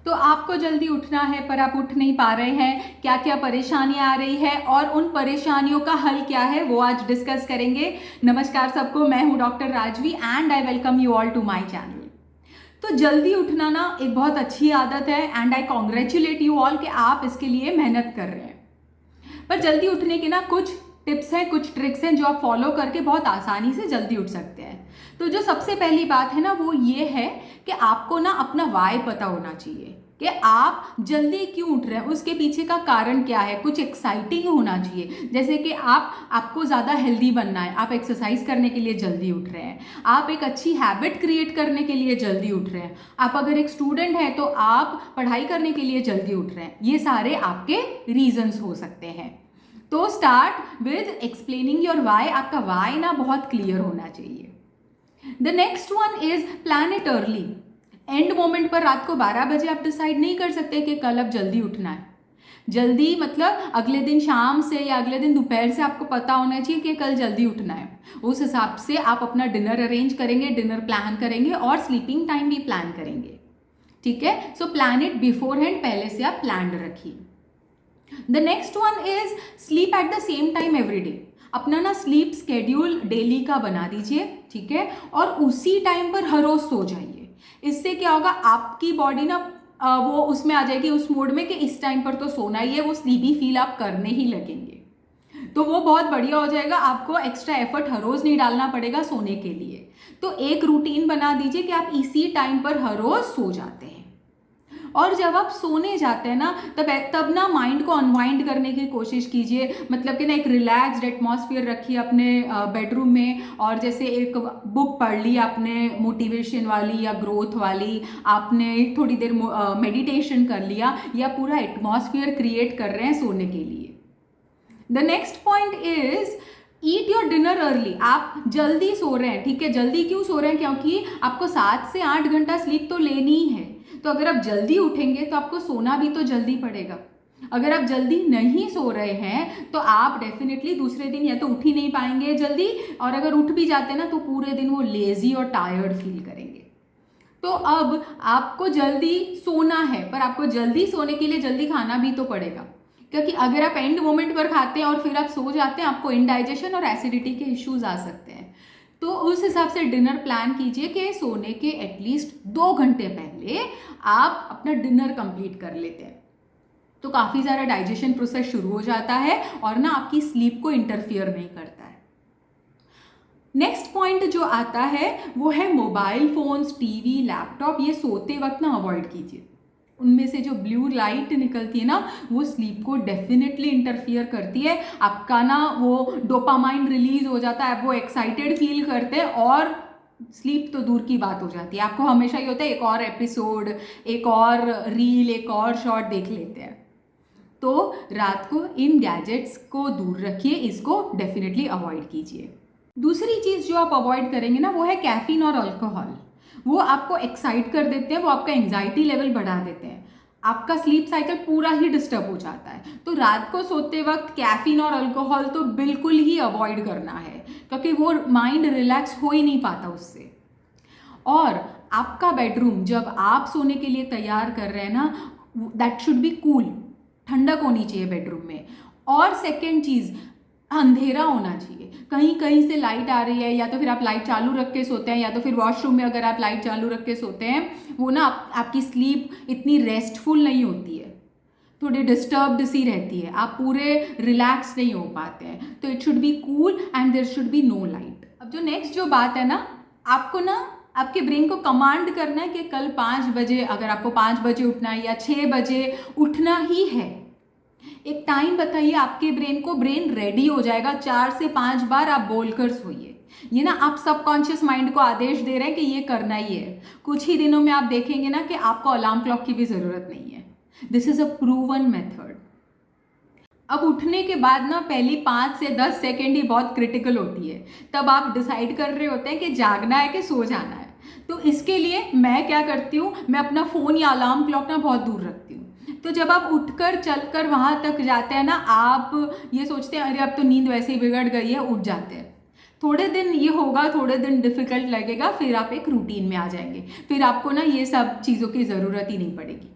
तो आपको जल्दी उठना है पर आप उठ नहीं पा रहे हैं, क्या क्या परेशानियां आ रही है और उन परेशानियों का हल क्या है वो आज डिस्कस करेंगे। नमस्कार सबको, मैं हूं doctor Rajvi and I welcome you all to my channel. तो जल्दी उठना ना एक बहुत अच्छी आदत है and I congratulate you all कि आप इसके लिए मेहनत कर रहे हैं। पर जल्दी उठने के ना कुछ टिप्स हैं, कुछ ट्रिक्स हैं जो आप फॉलो करके बहुत आसानी से जल्दी उठ सकते हैं। तो जो सबसे पहली बात है ना वो ये है कि आपको ना अपना वाई पता होना चाहिए कि आप जल्दी क्यों उठ रहे हैं, उसके पीछे का कारण क्या है। कुछ एक्साइटिंग होना चाहिए, जैसे कि आपको ज़्यादा हेल्दी बनना है, आप एक्सरसाइज करने के लिए जल्दी उठ रहे हैं, आप एक अच्छी हैबिट क्रिएट करने के लिए जल्दी उठ रहे हैं, आप अगर एक स्टूडेंट हैं तो आप पढ़ाई करने के लिए जल्दी उठ रहे हैं। ये सारे आपके रीजंस हो सकते हैं। तो start with explaining your why. आपका वाई ना बहुत क्लियर होना चाहिए। The next one is plan it early. And moment पर रात को 12 बजे आप डिसाइड नहीं कर सकते कि कल अब जल्दी उठना है। जल्दी मतलब अगले दिन शाम से या अगले दिन दोपहर से आपको पता होना चाहिए कि कल जल्दी उठना है। उस हिसाब से आप अपना डिनर अरेंज करेंगे, डिनर प्लान करेंगे और स्लीपिंग टाइम भी प्लान करेंगे। ठीक है, so plan it before hand, पहले से आप प्लान रखिए। The next one is sleep at the same time every day. अपना ना स्लीप स्केड्यूल डेली का बना दीजिए, ठीक है, और उसी टाइम पर हर रोज सो जाइए। इससे क्या होगा, आपकी बॉडी ना वो उसमें आ जाएगी उस मोड में कि इस टाइम पर तो सोना ही है, वो स्लीपी फील आप करने ही लगेंगे। तो वो बहुत बढ़िया हो जाएगा, आपको एक्स्ट्रा एफर्ट हर रोज नहीं डालना पड़ेगा सोने के लिए। तो एक रूटीन बना दीजिए कि आप इसी टाइम पर हर रोज सो जाते हैं। और जब आप सोने जाते हैं ना तब ना माइंड को अनवाइंड करने की कोशिश कीजिए। मतलब कि ना एक रिलैक्स्ड एटमॉस्फेयर रखिए अपने बेडरूम में, और जैसे एक बुक पढ़ ली आपने मोटिवेशन वाली या ग्रोथ वाली, आपने थोड़ी देर मेडिटेशन कर लिया, या पूरा एटमॉस्फेयर क्रिएट कर रहे हैं सोने के लिए। The next point is eat your dinner early. आप जल्दी सो रहे हैं, ठीक है, जल्दी क्यों सो रहे हैं, क्योंकि आपको 7 से 8 घंटा स्लीप तो लेनी ही है। तो अगर आप जल्दी उठेंगे तो आपको सोना भी तो जल्दी पड़ेगा। अगर आप जल्दी नहीं सो रहे हैं तो आप डेफिनेटली दूसरे दिन या तो उठ ही नहीं पाएंगे जल्दी, और अगर उठ भी जाते हैं ना तो पूरे दिन वो लेजी और टायर्ड फील करेंगे। तो अब आपको जल्दी सोना है, पर आपको जल्दी सोने के लिए जल्दी खाना भी तो पड़ेगा, क्योंकि अगर आप एंड मोमेंट पर खाते हैं और फिर आप सो जाते हैं, आपको इंडाइजेशन और एसिडिटी के इश्यूज आ सकते हैं। तो उस हिसाब से डिनर प्लान कीजिए कि सोने के एटलीस्ट 2 घंटे पहले आप अपना डिनर कंप्लीट कर लेते हैं। तो काफ़ी सारा डाइजेशन प्रोसेस शुरू हो जाता है और ना आपकी स्लीप को इंटरफियर नहीं करता है। नेक्स्ट पॉइंट जो आता है वो है मोबाइल फोन्स, टीवी, लैपटॉप, ये सोते वक्त ना अवॉइड कीजिए। उनमें से जो ब्लू लाइट निकलती है ना वो स्लीप को डेफिनेटली इंटरफियर करती है। आपका ना वो डोपामाइन रिलीज हो जाता है, वो एक्साइटेड फील करते हैं और स्लीप तो दूर की बात हो जाती है। आपको हमेशा ही होता है एक और एपिसोड, एक और रील, एक और शॉर्ट देख लेते हैं। तो रात को इन गैजेट्स को दूर रखिए, इसको डेफिनेटली अवॉइड कीजिए। दूसरी चीज़ जो आप अवॉइड करेंगे ना वो है कैफीन और अल्कोहल। वो आपको एक्साइट कर देते हैं, वो आपका एंजाइटी लेवल बढ़ा देते हैं, आपका स्लीप साइकिल पूरा ही डिस्टर्ब हो जाता है। तो रात को सोते वक्त कैफीन और अल्कोहल तो बिल्कुल ही अवॉइड करना है, क्योंकि वो माइंड रिलैक्स हो ही नहीं पाता उससे। और आपका बेडरूम जब आप सोने के लिए तैयार कर रहे हैं ना, दैट शुड बी कूल, ठंडक होनी चाहिए बेडरूम में। और सेकेंड चीज़, अंधेरा होना चाहिए। कहीं कहीं से लाइट आ रही है, या तो फिर आप लाइट चालू रख के सोते हैं, या तो फिर वॉशरूम में अगर आप लाइट चालू रख के सोते हैं, वो ना आपकी स्लीप इतनी रेस्टफुल नहीं होती है, थोड़ी डिस्टर्ब्ड सी रहती है, आप पूरे रिलैक्स नहीं हो पाते हैं। तो it should be cool and there should be no light. अब जो नेक्स्ट जो बात है ना, आपको ना आपके ब्रेन को कमांड करना है कि कल 5 बजे, अगर आपको 5 बजे उठना है या 6 बजे उठना ही है, एक टाइम बताइए आपके ब्रेन को, ब्रेन रेडी हो जाएगा। 4 से 5 बार आप बोलकर सोइए। ये ना आप सबकॉन्शियस माइंड को आदेश दे रहे हैं कि ये करना ही है। कुछ ही दिनों में आप देखेंगे ना कि आपको अलार्म क्लॉक की भी जरूरत नहीं है। This is a proven method. अब उठने के बाद ना पहली 5 से 10 सेकेंड ही बहुत क्रिटिकल होती है। तब आप डिसाइड कर रहे होते हैं कि जागना है कि सो जाना है। तो इसके लिए मैं क्या करती हूँ, मैं अपना फ़ोन या अलार्म क्लॉक ना बहुत दूर रखती हूँ। तो जब आप उठकर चलकर वहाँ तक जाते हैं ना, आप ये सोचते हैं अरे अब तो नींद वैसे ही बिगड़ गई है, उठ जाते हैं। थोड़े दिन ये होगा, थोड़े दिन डिफिकल्ट लगेगा, फिर आप एक रूटीन में आ जाएंगे, फिर आपको ना ये सब चीज़ों की ज़रूरत ही नहीं पड़ेगी।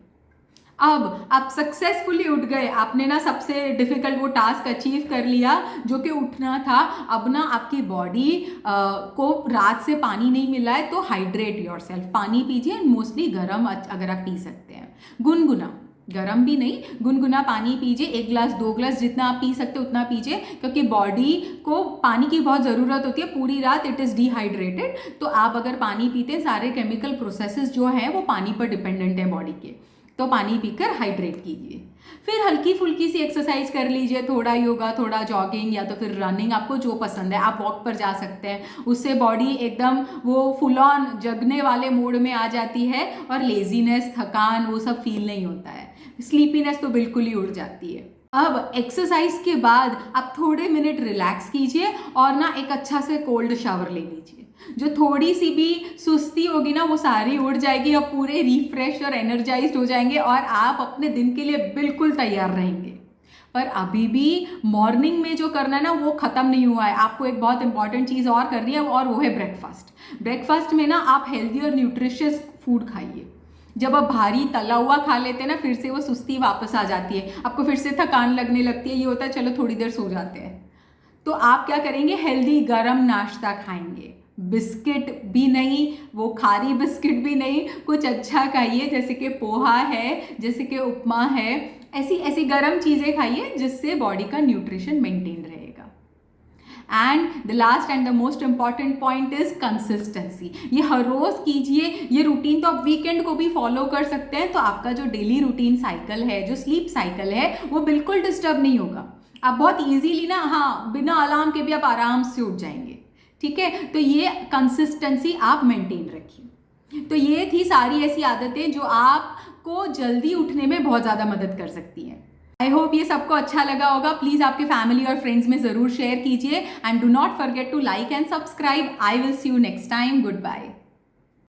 अब आप सक्सेसफुली उठ गए, आपने ना सबसे डिफिकल्ट वो टास्क अचीव कर लिया जो कि उठना था। अब ना आपकी बॉडी को रात से पानी नहीं मिला है तो हाइड्रेट योरसेल्फ, पानी पीजिए, मोस्टली गर्म अगर आप पी सकते हैं, गुनगुना, गर्म भी नहीं, गुनगुना पानी पीजिए, 1 गिलास 2 गिलास जितना आप पी सकते हो उतना पीजिए, क्योंकि बॉडी को पानी की बहुत ज़रूरत होती है, पूरी रात इट इज़ डिहाइड्रेटेड। तो आप अगर पानी पीते हैं, सारे केमिकल प्रोसेसेस जो हैं वो पानी पर डिपेंडेंट है बॉडी के, तो पानी पीकर हाइड्रेट कीजिए। फिर हल्की फुल्की सी एक्सरसाइज कर लीजिए, थोड़ा योगा, थोड़ा जॉगिंग या तो फिर रनिंग, आपको जो पसंद है, आप वॉक पर जा सकते हैं। उससे बॉडी एकदम वो फुल ऑन जगने वाले मोड में आ जाती है और लेजीनेस, थकान वो सब फील नहीं होता है, स्लीपीनेस तो बिल्कुल ही उड़ जाती है। अब एक्सरसाइज के बाद आप थोड़े मिनट रिलैक्स कीजिए और ना एक अच्छा से कोल्ड शावर ले लीजिए। जो थोड़ी सी भी सुस्ती होगी ना वो सारी उड़ जाएगी, और पूरे रिफ्रेश और एनर्जाइज्ड हो जाएंगे और आप अपने दिन के लिए बिल्कुल तैयार रहेंगे। पर अभी भी मॉर्निंग में जो करना है ना वो ख़त्म नहीं हुआ है, आपको एक बहुत इंपॉर्टेंट चीज़ और करनी है और वो है ब्रेकफास्ट। ब्रेकफास्ट में ना आप हेल्दी और न्यूट्रिशियस फूड खाइए। जब आप भारी तला हुआ खा लेते हैं ना, फिर से वो सुस्ती वापस आ जाती है, आपको फिर से थकान लगने लगती है, ये होता है चलो थोड़ी देर सो जाते हैं। तो आप क्या करेंगे, हेल्दी गरम नाश्ता खाएंगे, बिस्किट भी नहीं, वो खारी बिस्किट भी नहीं, कुछ अच्छा खाइए, जैसे कि पोहा है, जैसे कि उपमा है, ऐसी ऐसी गरम चीज़ें खाइए जिससे बॉडी का न्यूट्रिशन मेंटेन रहेगा। And the last and the most important point is consistency. ये हर रोज कीजिए, ये रूटीन तो आप वीकेंड को भी फॉलो कर सकते हैं, तो आपका जो डेली रूटीन साइकिल है, जो स्लीप साइकिल है, वो बिल्कुल डिस्टर्ब नहीं होगा। आप बहुत इजीली ना, हाँ, बिना अलार्म के भी आप आराम से उठ जाएंगे, ठीक है। तो ये कंसिस्टेंसी आप मेंटेन रखिए। तो ये थी सारी ऐसी आदतें जो आपको जल्दी उठने में बहुत ज़्यादा मदद कर सकती हैं। आई होप ये सबको अच्छा लगा होगा। प्लीज़ आपके फैमिली और फ्रेंड्स में ज़रूर शेयर कीजिए, and do not forget to like and subscribe. I will see you next time. Good bye.